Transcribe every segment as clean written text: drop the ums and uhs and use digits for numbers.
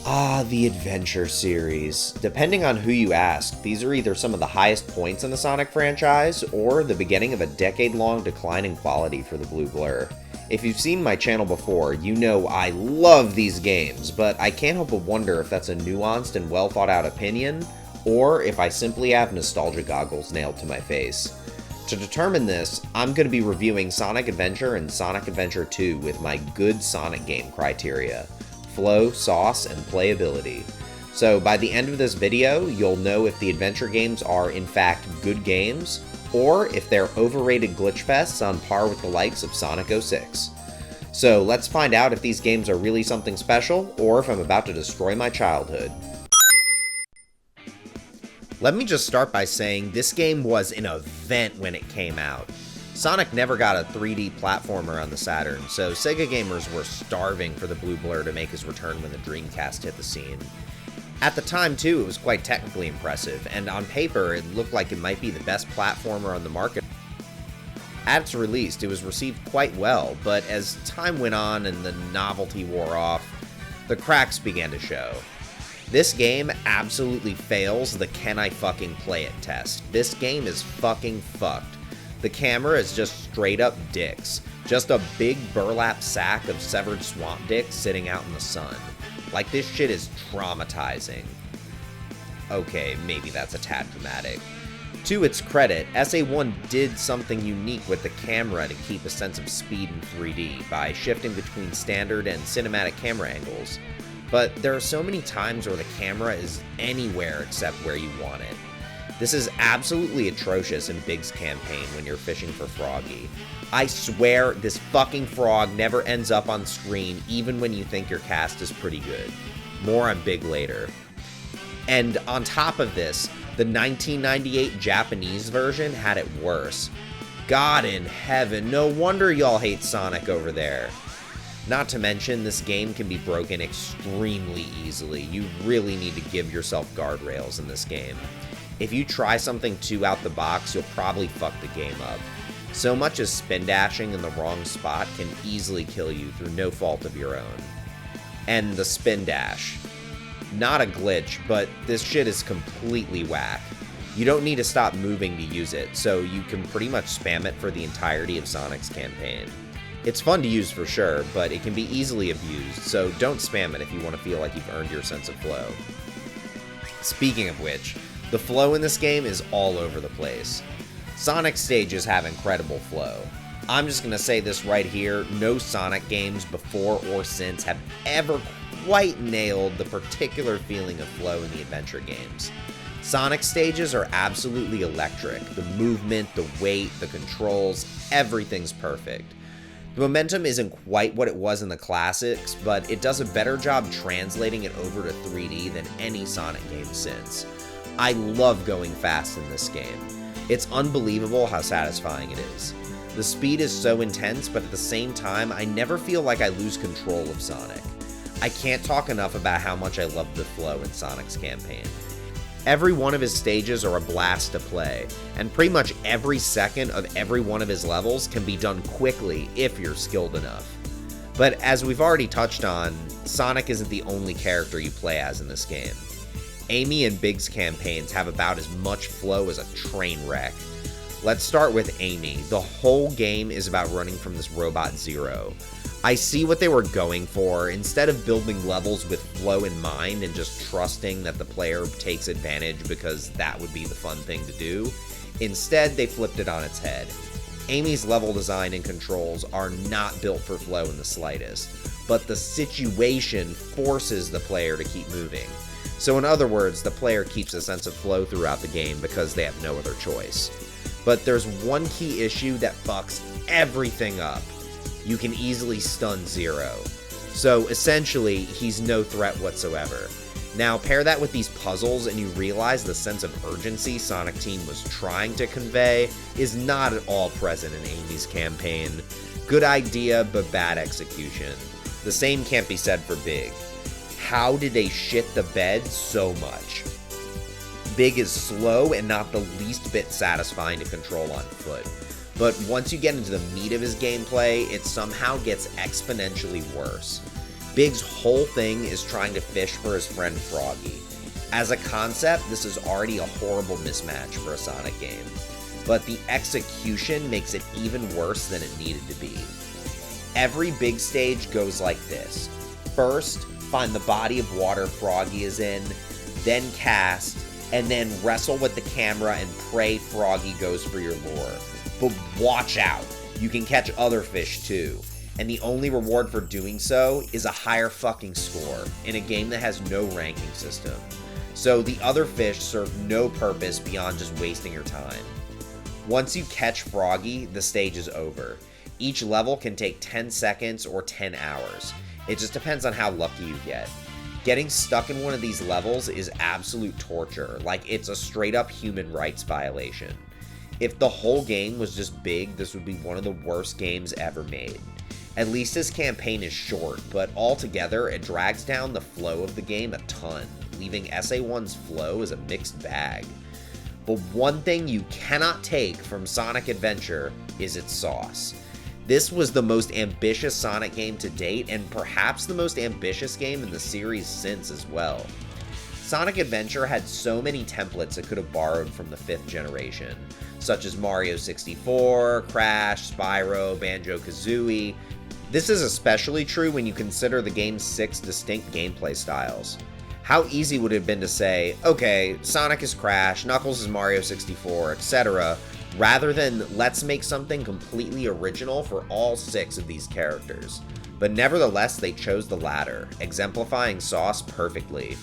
Ah, the Adventure series. Depending on who you ask, these are either some of the highest points in the Sonic franchise, or the beginning of a decade-long decline in quality for the Blue Blur. If you've seen my channel before, you know I love these games, but I can't help but wonder if that's a nuanced and well-thought-out opinion, or if I simply have nostalgia goggles nailed to my face. To determine this, I'm going to be reviewing Sonic Adventure and Sonic Adventure 2 with my good Sonic game criteria: flow, sauce, and playability. So by the end of this video, you'll know if the adventure games are in fact good games, or if they're overrated glitch fests on par with the likes of Sonic 06. So let's find out if these games are really something special, or if I'm about to destroy my childhood. Let me just start by saying this game was an event when it came out. Sonic never got a 3D platformer on the Saturn, so Sega gamers were starving for the Blue Blur to make his return when the Dreamcast hit the scene. At the time, too, it was quite technically impressive, and on paper, it looked like it might be the best platformer on the market. At its release, it was received quite well, but as time went on and the novelty wore off, the cracks began to show. This game absolutely fails the can I fucking play it test. This game is fucking fucked. The camera is just straight up dicks. Just a big burlap sack of severed swamp dicks sitting out in the sun. Like, this shit is traumatizing. Okay, maybe that's a tad dramatic. To its credit, SA1 did something unique with the camera to keep a sense of speed in 3D by shifting between standard and cinematic camera angles. But there are so many times where the camera is anywhere except where you want it. This is absolutely atrocious in Big's campaign when you're fishing for Froggy. I swear this fucking frog never ends up on screen even when you think your cast is pretty good. More on Big later. And on top of this, the 1998 Japanese version had it worse. God in heaven, no wonder y'all hate Sonic over there. Not to mention, this game can be broken extremely easily. You really need to give yourself guardrails in this game. If you try something too out the box, you'll probably fuck the game up. So much as spin dashing in the wrong spot can easily kill you through no fault of your own. And the spin dash. Not a glitch, but this shit is completely whack. You don't need to stop moving to use it, so you can pretty much spam it for the entirety of Sonic's campaign. It's fun to use for sure, but it can be easily abused, so don't spam it if you want to feel like you've earned your sense of flow. Speaking of which, the flow in this game is all over the place. Sonic stages have incredible flow. I'm just going to say this right here, no Sonic games before or since have ever quite nailed the particular feeling of flow in the adventure games. Sonic stages are absolutely electric. The movement, the weight, the controls, everything's perfect. The momentum isn't quite what it was in the classics, but it does a better job translating it over to 3D than any Sonic game since. I love going fast in this game. It's unbelievable how satisfying it is. The speed is so intense, but at the same time, I never feel like I lose control of Sonic. I can't talk enough about how much I love the flow in Sonic's campaign. Every one of his stages are a blast to play, and pretty much every second of every one of his levels can be done quickly if you're skilled enough. But as we've already touched on, Sonic isn't the only character you play as in this game. Amy and Big's campaigns have about as much flow as a train wreck. Let's start with Amy. The whole game is about running from this robot Zero. I see what they were going for. Instead of building levels with flow in mind and just trusting that the player takes advantage because that would be the fun thing to do, instead they flipped it on its head. Amy's level design and controls are not built for flow in the slightest, but the situation forces the player to keep moving. So in other words, the player keeps a sense of flow throughout the game because they have no other choice. But there's one key issue that fucks everything up. You can easily stun Zero. So essentially, he's no threat whatsoever. Now pair that with these puzzles and you realize the sense of urgency Sonic Team was trying to convey is not at all present in Amy's campaign. Good idea, but bad execution. The same can't be said for Big. How did they shit the bed so much? Big is slow and not the least bit satisfying to control on foot. But once you get into the meat of his gameplay, it somehow gets exponentially worse. Big's whole thing is trying to fish for his friend Froggy. As a concept, this is already a horrible mismatch for a Sonic game, but the execution makes it even worse than it needed to be. Every big stage goes like this. First, find the body of water Froggy is in, then cast, and then wrestle with the camera and pray Froggy goes for your lure. But watch out, you can catch other fish too, and the only reward for doing so is a higher fucking score in a game that has no ranking system. So the other fish serve no purpose beyond just wasting your time. Once you catch Froggy, the stage is over. Each level can take 10 seconds or 10 hours. It just depends on how lucky you get. Getting stuck in one of these levels is absolute torture, like it's a straight up human rights violation. If the whole game was just big, this would be one of the worst games ever made. At least this campaign is short, but altogether it drags down the flow of the game a ton, leaving SA1's flow as a mixed bag. But one thing you cannot take from Sonic Adventure is its sauce. This was the most ambitious Sonic game to date, and perhaps the most ambitious game in the series since as well. Sonic Adventure had so many templates it could have borrowed from the 5th generation, such as Mario 64, Crash, Spyro, Banjo-Kazooie. This is especially true when you consider the game's 6 distinct gameplay styles. How easy would it have been to say, okay, Sonic is Crash, Knuckles is Mario 64, etc., rather than let's make something completely original for all 6 of these characters. But nevertheless, they chose the latter, exemplifying sauce perfectly.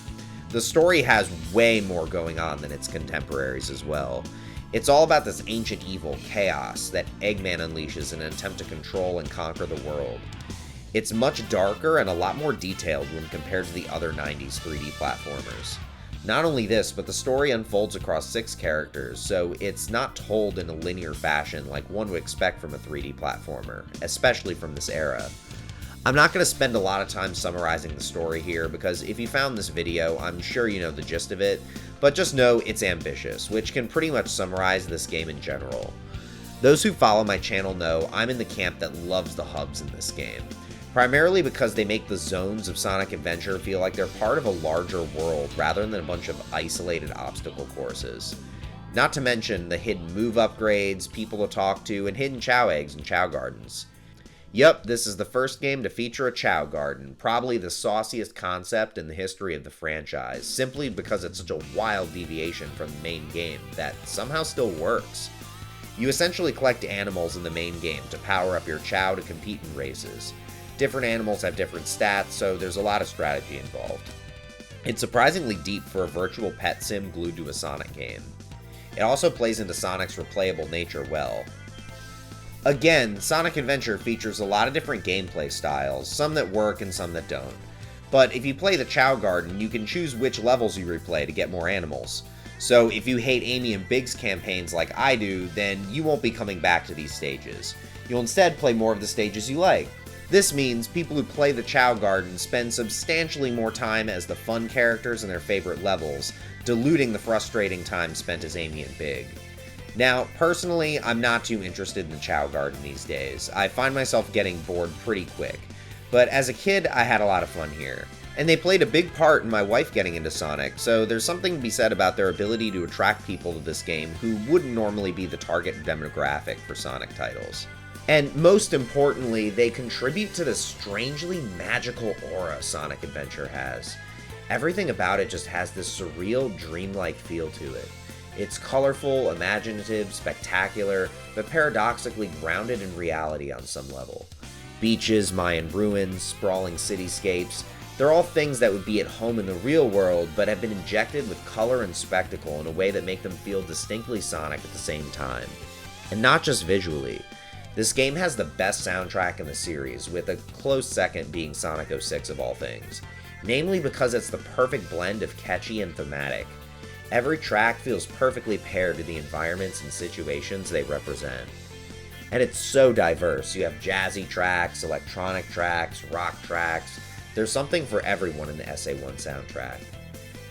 The story has way more going on than its contemporaries as well. It's all about this ancient evil, Chaos, that Eggman unleashes in an attempt to control and conquer the world. It's much darker and a lot more detailed when compared to the other 90s 3D platformers. Not only this, but the story unfolds across 6 characters, so it's not told in a linear fashion like one would expect from a 3D platformer, especially from this era. I'm not going to spend a lot of time summarizing the story here, because if you found this video, I'm sure you know the gist of it, but just know it's ambitious, which can pretty much summarize this game in general. Those who follow my channel know I'm in the camp that loves the hubs in this game, primarily because they make the zones of Sonic Adventure feel like they're part of a larger world rather than a bunch of isolated obstacle courses. Not to mention the hidden move upgrades, people to talk to, and hidden Chow eggs and Chow gardens. Yup, this is the first game to feature a Chow garden, probably the sauciest concept in the history of the franchise, simply because it's such a wild deviation from the main game that somehow still works. You essentially collect animals in the main game to power up your Chow to compete in races. Different animals have different stats, so there's a lot of strategy involved. It's surprisingly deep for a virtual pet sim glued to a Sonic game. It also plays into Sonic's replayable nature well. Again, Sonic Adventure features a lot of different gameplay styles, some that work and some that don't. But if you play the Chow Garden, you can choose which levels you replay to get more animals. So if you hate Amy and Big's campaigns like I do, then you won't be coming back to these stages. You'll instead play more of the stages you like. This means people who play the Chow Garden spend substantially more time as the fun characters in their favorite levels, diluting the frustrating time spent as Amy and Big. Now, personally, I'm not too interested in the Chow Garden these days. I find myself getting bored pretty quick. But as a kid, I had a lot of fun here. And they played a big part in my wife getting into Sonic, so there's something to be said about their ability to attract people to this game who wouldn't normally be the target demographic for Sonic titles. And most importantly, they contribute to the strangely magical aura Sonic Adventure has. Everything about it just has this surreal, dreamlike feel to it. It's colorful, imaginative, spectacular, but paradoxically grounded in reality on some level. Beaches, Mayan ruins, sprawling cityscapes, they're all things that would be at home in the real world, but have been injected with color and spectacle in a way that make them feel distinctly Sonic at the same time. And not just visually. This game has the best soundtrack in the series, with a close second being Sonic 06 of all things. Namely because it's the perfect blend of catchy and thematic. Every track feels perfectly paired to the environments and situations they represent. And it's so diverse. You have jazzy tracks, electronic tracks, rock tracks. There's something for everyone in the SA1 soundtrack.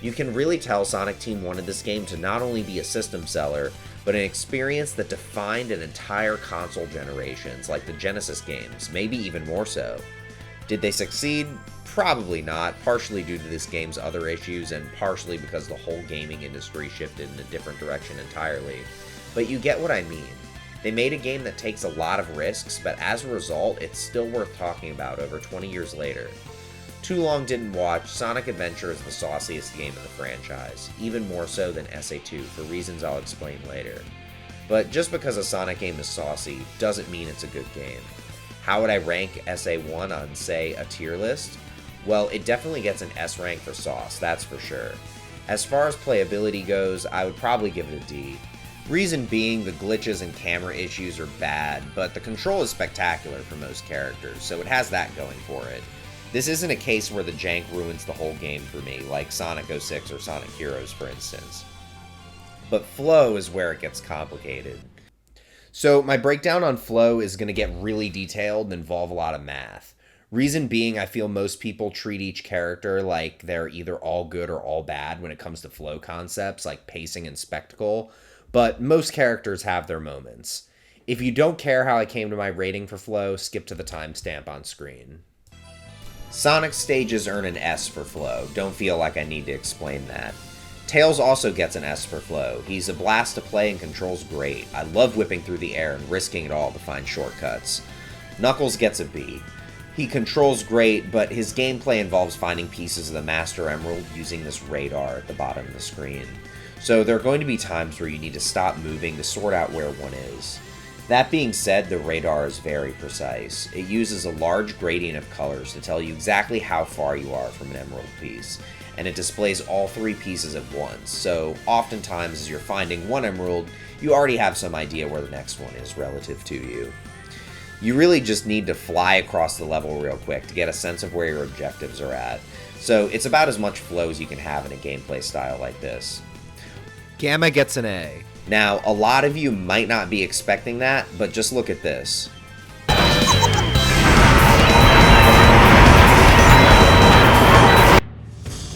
You can really tell Sonic Team wanted this game to not only be a system seller, but an experience that defined an entire console generations like the Genesis games, maybe even more so. Did they succeed? Probably not, partially due to this game's other issues and partially because the whole gaming industry shifted in a different direction entirely. But you get what I mean. They made a game that takes a lot of risks, but as a result, it's still worth talking about over 20 years later. Too Long Didn't Watch, Sonic Adventure is the sauciest game in the franchise, even more so than SA2 for reasons I'll explain later. But just because a Sonic game is saucy doesn't mean it's a good game. How would I rank SA1 on, say, a tier list? Well, it definitely gets an S rank for sauce, that's for sure. As far as playability goes, I would probably give it a D. Reason being, the glitches and camera issues are bad, but the control is spectacular for most characters, so it has that going for it. This isn't a case where the jank ruins the whole game for me, like Sonic 06 or Sonic Heroes for instance. But flow is where it gets complicated. So my breakdown on flow is going to get really detailed and involve a lot of math. Reason being, I feel most people treat each character like they're either all good or all bad when it comes to flow concepts like pacing and spectacle, but most characters have their moments. If you don't care how I came to my rating for flow, skip to the timestamp on screen. Sonic's stages earn an S for flow, don't feel like I need to explain that. Tails also gets an S for flow. He's a blast to play and controls great. I love whipping through the air and risking it all to find shortcuts. Knuckles gets a B. He controls great, but his gameplay involves finding pieces of the Master Emerald using this radar at the bottom of the screen. So there are going to be times where you need to stop moving to sort out where one is. That being said, the radar is very precise. It uses a large gradient of colors to tell you exactly how far you are from an emerald piece, and it displays all three pieces at once, so oftentimes as you're finding one emerald, you already have some idea where the next one is relative to you. You really just need to fly across the level real quick to get a sense of where your objectives are at, so it's about as much flow as you can have in a gameplay style like this. Gamma gets an A. Now, a lot of you might not be expecting that, but just look at this.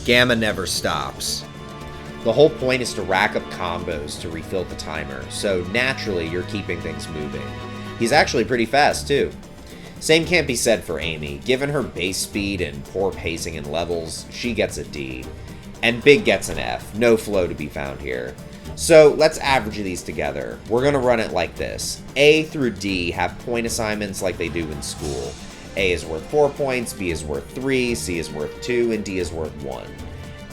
Gamma never stops. The whole point is to rack up combos to refill the timer, so naturally you're keeping things moving. He's actually pretty fast too. Same can't be said for Amy. Given her base speed and poor pacing in levels, she gets a D. And Big gets an F, no flow to be found here. So let's average these together. We're going to run it like this. A through D have point assignments like they do in school. A is worth 4 points, B is worth 3, C is worth 2, and D is worth 1.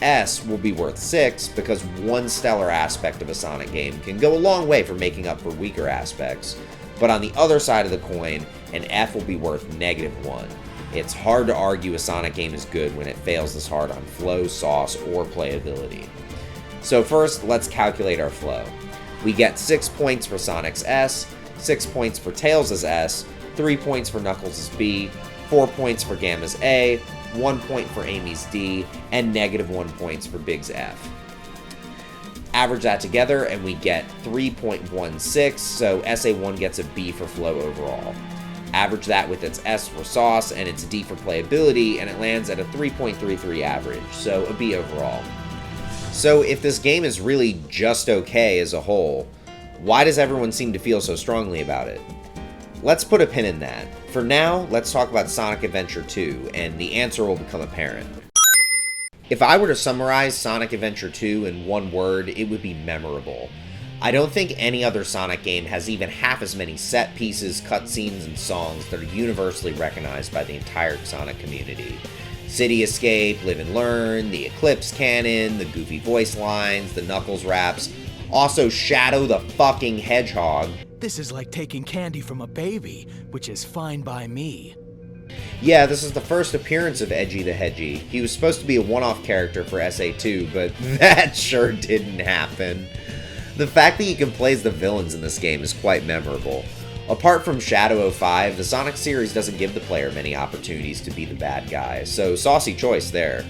S will be worth 6 because one stellar aspect of a Sonic game can go a long way for making up for weaker aspects. But on the other side of the coin, an F will be worth -1. It's hard to argue a Sonic game is good when it fails this hard on flow, sauce, or playability. So first, let's calculate our flow. We get 6 points for Sonic's S, 6 points for Tails' S, 3 points for Knuckles' B, 4 points for Gamma's A, 1 point for Amy's D, and -1 points for Big's F. Average that together and we get 3.16, so SA1 gets a B for flow overall. Average that with its S for sauce and its D for playability, and it lands at a 3.33 average, so a B overall. So if this game is really just okay as a whole, why does everyone seem to feel so strongly about it? Let's put a pin in that. For now, let's talk about Sonic Adventure 2, and the answer will become apparent. If I were to summarize Sonic Adventure 2 in one word, it would be memorable. I don't think any other Sonic game has even half as many set pieces, cutscenes, and songs that are universally recognized by the entire Sonic community. City Escape, Live and Learn, the Eclipse Cannon, the goofy voice lines, the Knuckles raps, also Shadow the fucking Hedgehog. This is like taking candy from a baby, which is fine by me. Yeah, this is the first appearance of Edgy the Hedgie. He was supposed to be a one-off character for SA2, but that sure didn't happen. The fact that you can play as the villains in this game is quite memorable. Apart from Shadow 05, the Sonic series doesn't give the player many opportunities to be the bad guy, so saucy choice there.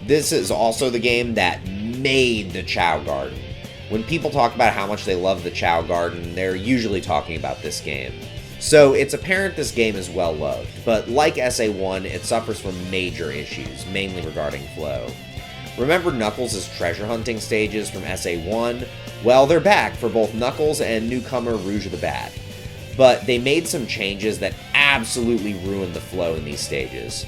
This is also the game that made the Chow Garden. When people talk about how much they love the Chow Garden, they're usually talking about this game. So it's apparent this game is well loved, but like SA1, it suffers from major issues, mainly regarding flow. Remember Knuckles' treasure hunting stages from SA1? Well, they're back for both Knuckles and newcomer Rouge the Bat. But they made some changes that absolutely ruined the flow in these stages.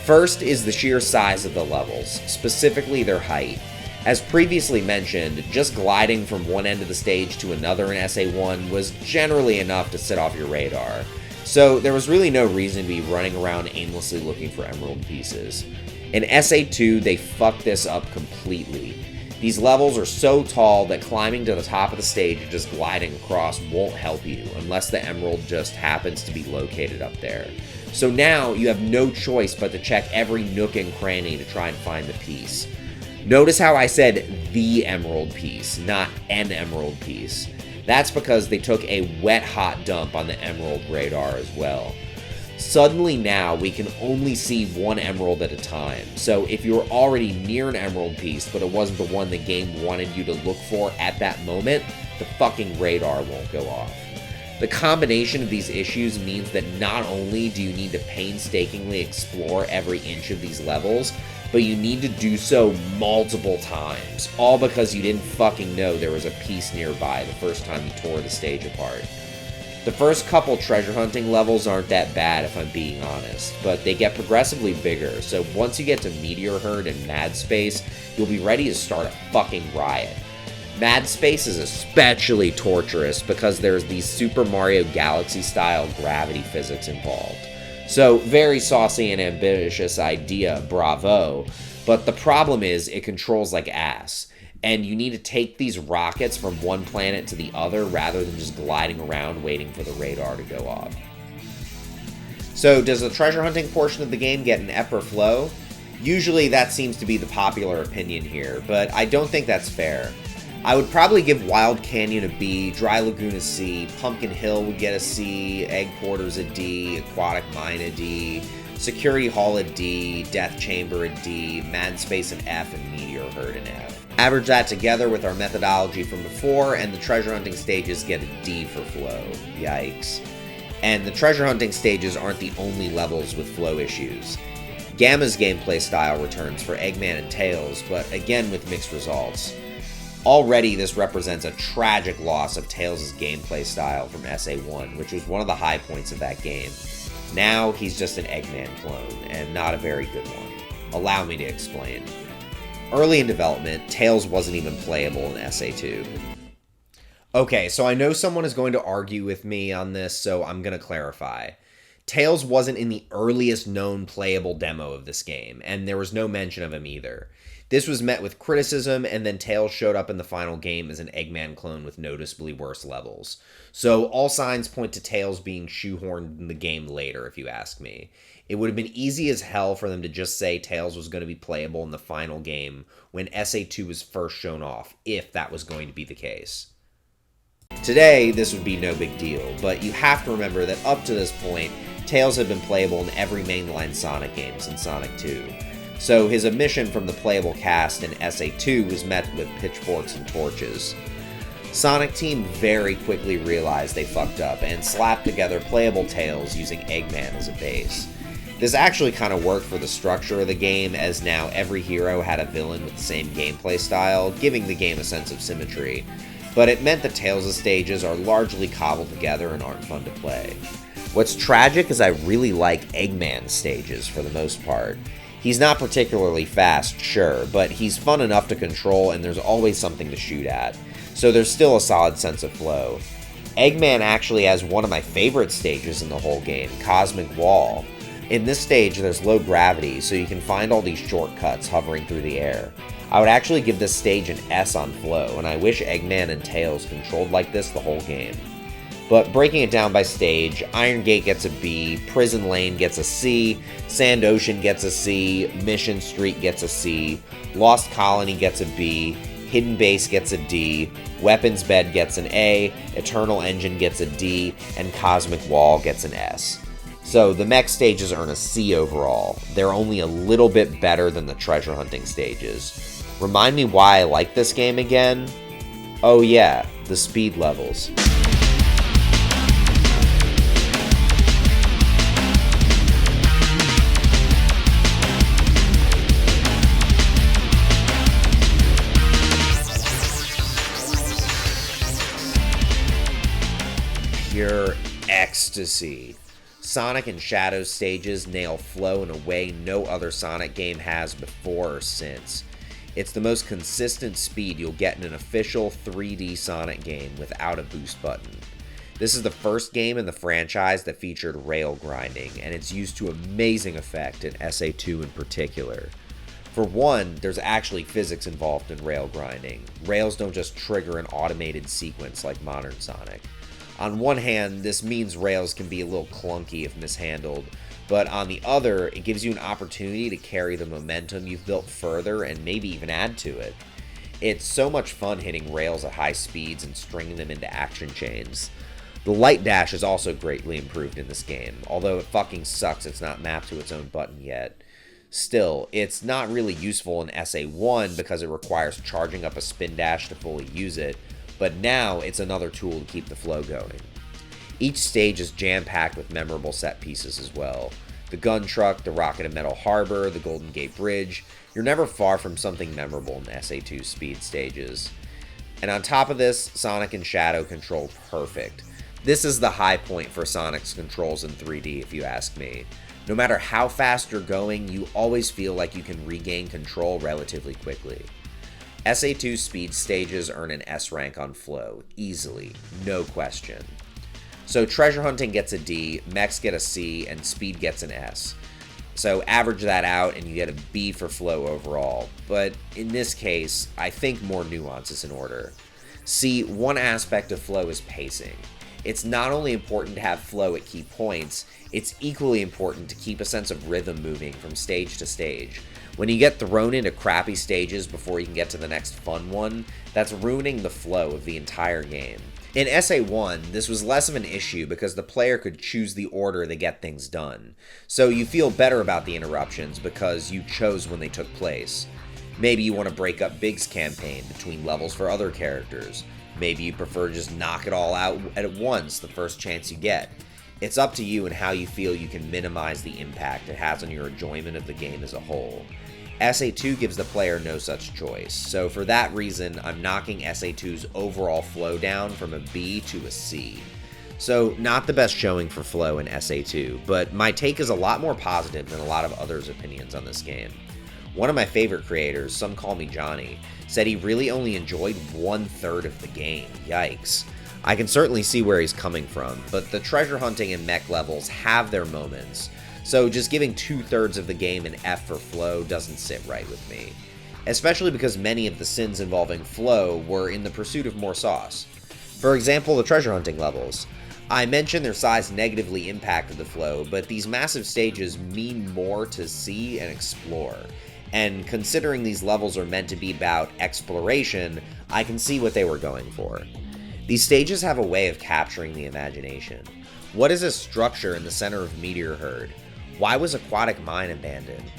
First is the sheer size of the levels, specifically their height. As previously mentioned, just gliding from one end of the stage to another in SA1 was generally enough to set off your radar, so there was really no reason to be running around aimlessly looking for emerald pieces. In SA2, they fucked this up completely. These levels are so tall that climbing to the top of the stage and just gliding across won't help you unless the emerald just happens to be located up there. So now you have no choice but to check every nook and cranny to try and find the piece. Notice how I said the emerald piece, not an emerald piece. That's because they took a wet hot dump on the emerald radar as well. Suddenly now we can only see one emerald at a time, so if you're already near an emerald piece but it wasn't the one the game wanted you to look for at that moment, the fucking radar won't go off. The combination of these issues means that not only do you need to painstakingly explore every inch of these levels, but you need to do so multiple times, all because you didn't fucking know there was a piece nearby the first time you tore the stage apart. The first couple treasure hunting levels aren't that bad if I'm being honest, but they get progressively bigger, so once you get to Meteor Herd and Mad Space, you'll be ready to start a fucking riot. Mad Space is especially torturous because there's these Super Mario Galaxy style gravity physics involved. So, very saucy and ambitious idea, bravo, but the problem is it controls like ass. And you need to take these rockets from one planet to the other rather than just gliding around waiting for the radar to go off. So does the treasure hunting portion of the game get an F or flow? Usually that seems to be the popular opinion here, but I don't think that's fair. I would probably give Wild Canyon a B, Dry Lagoon a C, Pumpkin Hill would get a C, Egg Quarters a D, Aquatic Mine a D, Security Hall a D, Death Chamber a D, Mad Space an F, and Meteor Herd an F. Average that together with our methodology from before, and the treasure hunting stages get a D for flow. Yikes. And the treasure hunting stages aren't the only levels with flow issues. Gamma's gameplay style returns for Eggman and Tails, but again with mixed results. Already this represents a tragic loss of Tails' gameplay style from SA1, which was one of the high points of that game. Now he's just an Eggman clone, and not a very good one. Allow me to explain. Early in development, Tails wasn't even playable in SA2. Okay, so I know someone is going to argue with me on this, so I'm going to clarify. Tails wasn't in the earliest known playable demo of this game, and there was no mention of him either. This was met with criticism, and then Tails showed up in the final game as an Eggman clone with noticeably worse levels. So all signs point to Tails being shoehorned in the game later, if you ask me. It would have been easy as hell for them to just say Tails was going to be playable in the final game when SA2 was first shown off, if that was going to be the case. Today, this would be no big deal, but you have to remember that up to this point, Tails had been playable in every mainline Sonic game since Sonic 2. So his omission from the playable cast in SA2 was met with pitchforks and torches. Sonic Team very quickly realized they fucked up and slapped together playable Tails using Eggman as a base. This actually kind of worked for the structure of the game, as now every hero had a villain with the same gameplay style, giving the game a sense of symmetry. But it meant that Tails' stages are largely cobbled together and aren't fun to play. What's tragic is I really like Eggman's stages for the most part. He's not particularly fast, sure, but he's fun enough to control and there's always something to shoot at, so there's still a solid sense of flow. Eggman actually has one of my favorite stages in the whole game, Cosmic Wall. In this stage, there's low gravity, so you can find all these shortcuts hovering through the air. I would actually give this stage an S on flow, and I wish Eggman and Tails controlled like this the whole game. But breaking it down by stage, Iron Gate gets a B, Prison Lane gets a C, Sand Ocean gets a C, Mission Street gets a C, Lost Colony gets a B, Hidden Base gets a D, Weapons Bed gets an A, Eternal Engine gets a D, and Cosmic Wall gets an S. So the mech stages earn a C overall. They're only a little bit better than the treasure hunting stages. Remind me why I like this game again? Oh yeah, the speed levels. Pure ecstasy. Sonic and Shadow's stages nail flow in a way no other Sonic game has before or since. It's the most consistent speed you'll get in an official 3D Sonic game without a boost button. This is the first game in the franchise that featured rail grinding, and it's used to amazing effect in SA2 in particular. For one, there's actually physics involved in rail grinding. Rails don't just trigger an automated sequence like modern Sonic. On one hand, this means rails can be a little clunky if mishandled, but on the other, it gives you an opportunity to carry the momentum you've built further and maybe even add to it. It's so much fun hitting rails at high speeds and stringing them into action chains. The light dash is also greatly improved in this game, although it fucking sucks it's not mapped to its own button yet. Still, it's not really useful in SA1 because it requires charging up a spin dash to fully use it, but now it's another tool to keep the flow going. Each stage is jam-packed with memorable set pieces as well. The gun truck, the Rocket and Metal Harbor, the Golden Gate Bridge. You're never far from something memorable in SA2's speed stages. And on top of this, Sonic and Shadow control perfect. This is the high point for Sonic's controls in 3D if you ask me. No matter how fast you're going, you always feel like you can regain control relatively quickly. SA2 speed stages earn an S rank on flow, easily, no question. So treasure hunting gets a D, mechs get a C, and speed gets an S. So average that out and you get a B for flow overall, but in this case, I think more nuance is in order. See, one aspect of flow is pacing. It's not only important to have flow at key points, it's equally important to keep a sense of rhythm moving from stage to stage. When you get thrown into crappy stages before you can get to the next fun one, that's ruining the flow of the entire game. In SA1, this was less of an issue because the player could choose the order to get things done, so you feel better about the interruptions because you chose when they took place. Maybe you want to break up Big's campaign between levels for other characters. Maybe you prefer to just knock it all out at once the first chance you get. It's up to you and how you feel you can minimize the impact it has on your enjoyment of the game as a whole. SA2 gives the player no such choice, so for that reason, I'm knocking SA2's overall flow down from a B to a C. So, not the best showing for flow in SA2, but my take is a lot more positive than a lot of others' opinions on this game. One of my favorite creators, Some Call Me Johnny, said he really only enjoyed 1/3 of the game. Yikes. I can certainly see where he's coming from, but the treasure hunting and mech levels have their moments, so just giving 2/3 of the game an F for flow doesn't sit right with me. Especially because many of the sins involving flow were in the pursuit of more sauce. For example, the treasure hunting levels. I mentioned their size negatively impacted the flow, but these massive stages mean more to see and explore. And considering these levels are meant to be about exploration, I can see what they were going for. These stages have a way of capturing the imagination. What is this structure in the center of Meteor Herd? Why was Aquatic Mine abandoned?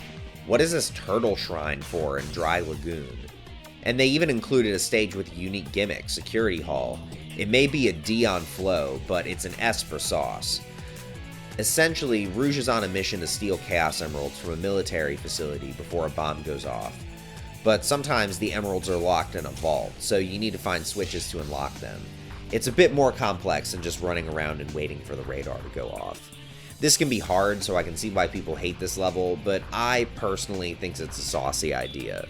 What is this turtle shrine for in Dry Lagoon? And they even included a stage with a unique gimmick, Security Hall. It may be a D on flow, but it's an S for sauce. Essentially, Rouge is on a mission to steal Chaos Emeralds from a military facility before a bomb goes off. But sometimes the emeralds are locked in a vault, so you need to find switches to unlock them. It's a bit more complex than just running around and waiting for the radar to go off. This can be hard, so I can see why people hate this level, but I personally think it's a saucy idea.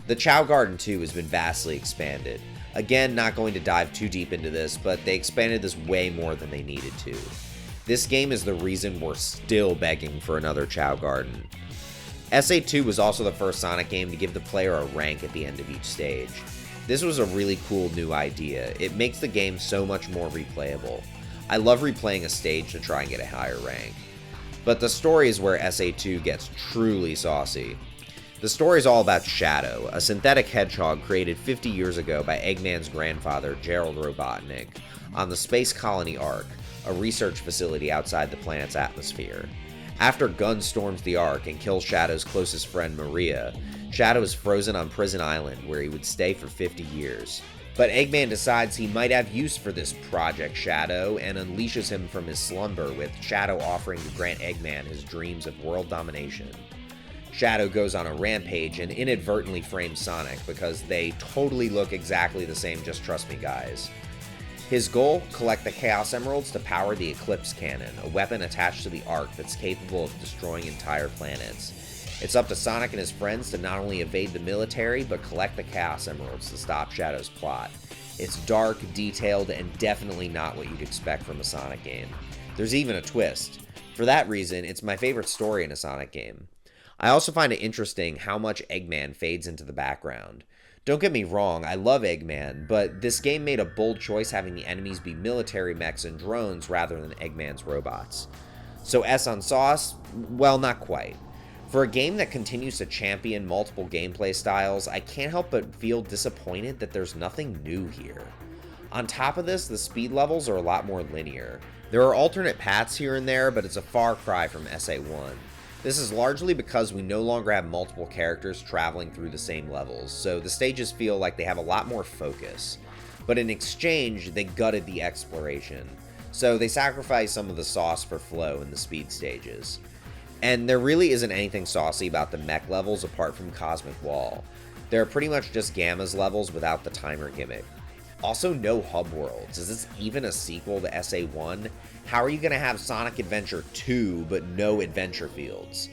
The Chow Garden 2 has been vastly expanded. Again, not going to dive too deep into this, but they expanded this way more than they needed to. This game is the reason we're still begging for another Chow Garden. SA2 was also the first Sonic game to give the player a rank at the end of each stage. This was a really cool new idea. It makes the game so much more replayable. I love replaying a stage to try and get a higher rank. But the story is where SA2 gets truly saucy. The story is all about Shadow, a synthetic hedgehog created 50 years ago by Eggman's grandfather, Gerald Robotnik, on the space colony Ark, a research facility outside the planet's atmosphere. After Gun storms the Ark and kills Shadow's closest friend, Maria, Shadow is frozen on Prison Island, where he would stay for 50 years. But Eggman decides he might have use for this Project Shadow and unleashes him from his slumber, with Shadow offering to grant Eggman his dreams of world domination. Shadow goes on a rampage and inadvertently frames Sonic because they totally look exactly the same, just trust me guys. His goal? Collect the Chaos Emeralds to power the Eclipse Cannon, a weapon attached to the Ark that's capable of destroying entire planets. It's up to Sonic and his friends to not only evade the military, but collect the Chaos Emeralds to stop Shadow's plot. It's dark, detailed, and definitely not what you'd expect from a Sonic game. There's even a twist. For that reason, it's my favorite story in a Sonic game. I also find it interesting how much Eggman fades into the background. Don't get me wrong, I love Eggman, but this game made a bold choice having the enemies be military mechs and drones rather than Eggman's robots. So S on Sauce? Well, not quite. For a game that continues to champion multiple gameplay styles, I can't help but feel disappointed that there's nothing new here. On top of this, the speed levels are a lot more linear. There are alternate paths here and there, but it's a far cry from SA1. This is largely because we no longer have multiple characters traveling through the same levels, so the stages feel like they have a lot more focus. But in exchange, they gutted the exploration, so they sacrificed some of the sauce for flow in the speed stages. And there really isn't anything saucy about the mech levels apart from Cosmic Wall. They're pretty much just Gamma's levels without the timer gimmick. Also, no hub worlds. Is this even a sequel to SA1? How are you going to have Sonic Adventure 2 but no adventure fields?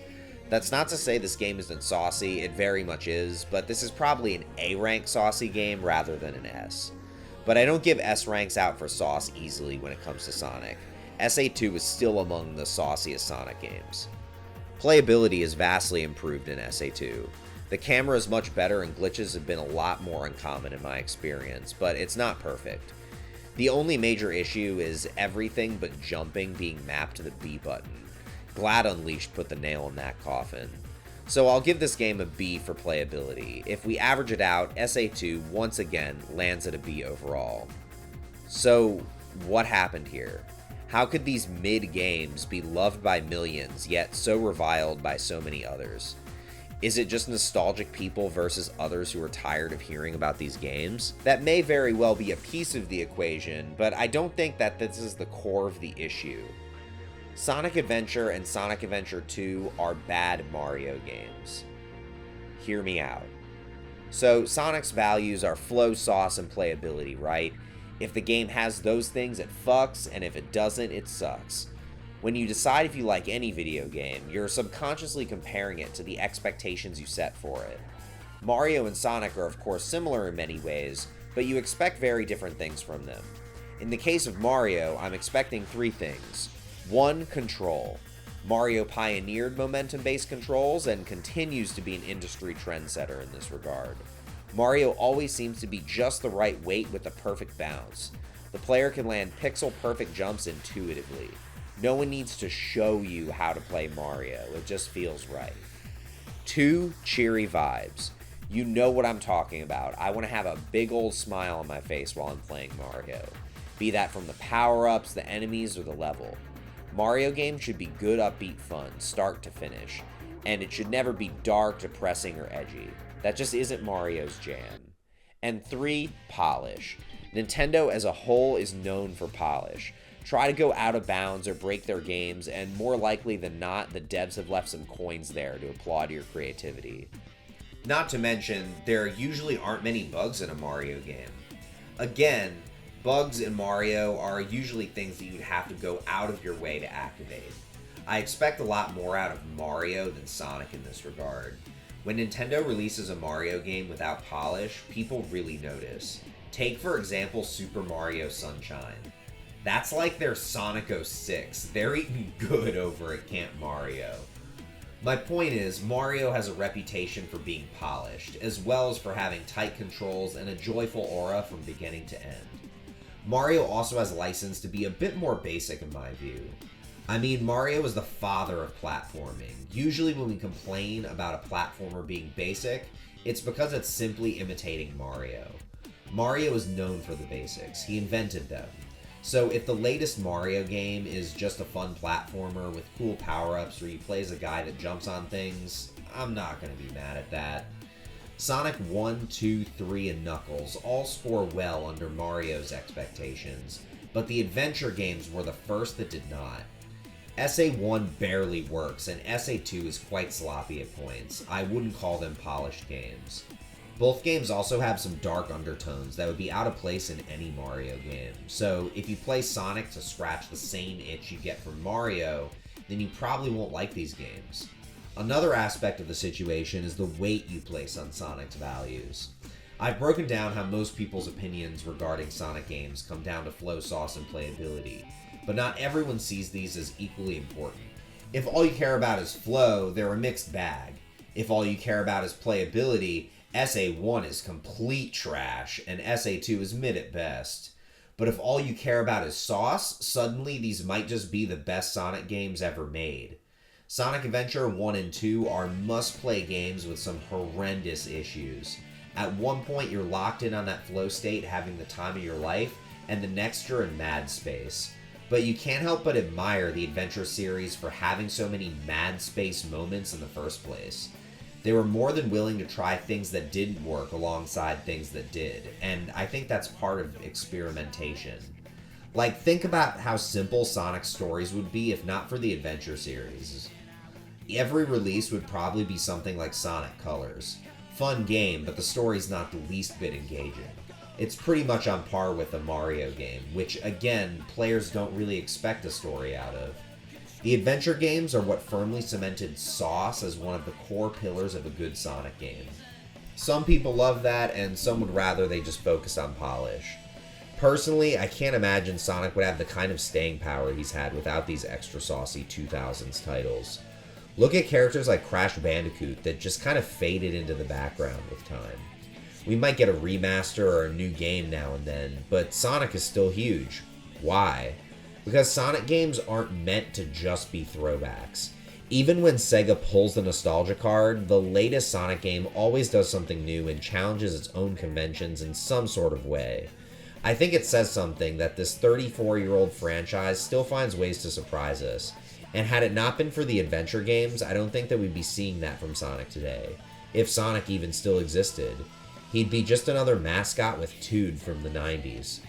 That's not to say this game isn't saucy, it very much is, but this is probably an A-rank saucy game rather than an S. But I don't give S ranks out for sauce easily when it comes to Sonic. SA2 is still among the sauciest Sonic games. Playability is vastly improved in SA2. The camera is much better and glitches have been a lot more uncommon in my experience, but it's not perfect. The only major issue is everything but jumping being mapped to the B button. Glad Unleashed put the nail in that coffin. So I'll give this game a B for playability. If we average it out, SA2 once again lands at a B overall. So what happened here? How could these mid-games be loved by millions, yet so reviled by so many others? Is it just nostalgic people versus others who are tired of hearing about these games? That may very well be a piece of the equation, but I don't think that this is the core of the issue. Sonic Adventure and Sonic Adventure 2 are bad Mario games. Hear me out. So Sonic's values are flow, sauce, and playability, right? If the game has those things, it fucks, and if it doesn't, it sucks. When you decide if you like any video game, you're subconsciously comparing it to the expectations you set for it. Mario and Sonic are of course similar in many ways, but you expect very different things from them. In the case of Mario, I'm expecting 3 things. 1, control. Mario pioneered momentum-based controls and continues to be an industry trendsetter in this regard. Mario always seems to be just the right weight with the perfect bounce. The player can land pixel-perfect jumps intuitively. No one needs to show you how to play Mario, it just feels right. 2, cheery vibes. You know what I'm talking about. I want to have a big old smile on my face while I'm playing Mario. Be that from the power-ups, the enemies, or the level. Mario games should be good, upbeat fun, start to finish. And it should never be dark, depressing, or edgy. That just isn't Mario's jam. And 3, polish. Nintendo as a whole is known for polish. Try to go out of bounds or break their games, and more likely than not, the devs have left some coins there to applaud your creativity. Not to mention, there usually aren't many bugs in a Mario game. Again, bugs in Mario are usually things that you'd have to go out of your way to activate. I expect a lot more out of Mario than Sonic in this regard. When Nintendo releases a Mario game without polish, people really notice. Take, for example, Super Mario Sunshine. That's like their Sonic 06. They're eating good over at Camp Mario. My point is, Mario has a reputation for being polished, as well as for having tight controls and a joyful aura from beginning to end. Mario also has license to be a bit more basic in my view. I mean, Mario is the father of platforming. Usually when we complain about a platformer being basic, it's because it's simply imitating Mario. Mario is known for the basics. He invented them. So if the latest Mario game is just a fun platformer with cool power-ups where you play as a guy that jumps on things, I'm not going to be mad at that. Sonic 1, 2, 3, and Knuckles all score well under Mario's expectations, but the adventure games were the first that did not. SA1 barely works, and SA2 is quite sloppy at points. I wouldn't call them polished games. Both games also have some dark undertones that would be out of place in any Mario game. So if you play Sonic to scratch the same itch you get from Mario, then you probably won't like these games. Another aspect of the situation is the weight you place on Sonic's values. I've broken down how most people's opinions regarding Sonic games come down to flow sauce and playability, but not everyone sees these as equally important. If all you care about is flow, they're a mixed bag. If all you care about is playability, SA1 is complete trash, and SA2 is mid at best. But if all you care about is sauce, suddenly these might just be the best Sonic games ever made. Sonic Adventure 1 and 2 are must-play games with some horrendous issues. At one point, you're locked in on that flow state, having the time of your life, and the next you're in mad space. But you can't help but admire the Adventure series for having so many mad space moments in the first place. They were more than willing to try things that didn't work alongside things that did, and I think that's part of experimentation. Like, think about how simple Sonic stories would be if not for the Adventure series. Every release would probably be something like Sonic Colors. Fun game, but the story's not the least bit engaging. It's pretty much on par with a Mario game, which, again, players don't really expect a story out of. The adventure games are what firmly cemented sauce as one of the core pillars of a good Sonic game. Some people love that, and some would rather they just focus on polish. Personally, I can't imagine Sonic would have the kind of staying power he's had without these extra saucy 2000s titles. Look at characters like Crash Bandicoot that just kind of faded into the background with time. We might get a remaster or a new game now and then, but Sonic is still huge. Why? Because Sonic games aren't meant to just be throwbacks. Even when Sega pulls the nostalgia card, the latest Sonic game always does something new and challenges its own conventions in some sort of way. I think it says something that this 34-year-old franchise still finds ways to surprise us. And had it not been for the adventure games, I don't think that we'd be seeing that from Sonic today. If Sonic even still existed. He'd be just another mascot with Toad from the 90s.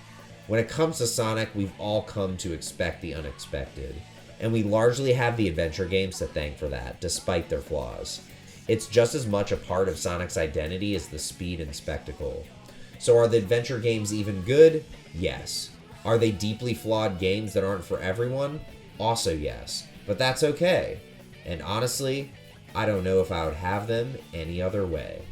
When it comes to Sonic, we've all come to expect the unexpected. And we largely have the adventure games to thank for that, despite their flaws. It's just as much a part of Sonic's identity as the speed and spectacle. So are the adventure games even good? Yes. Are they deeply flawed games that aren't for everyone? Also yes. But that's okay. And honestly, I don't know if I would have them any other way.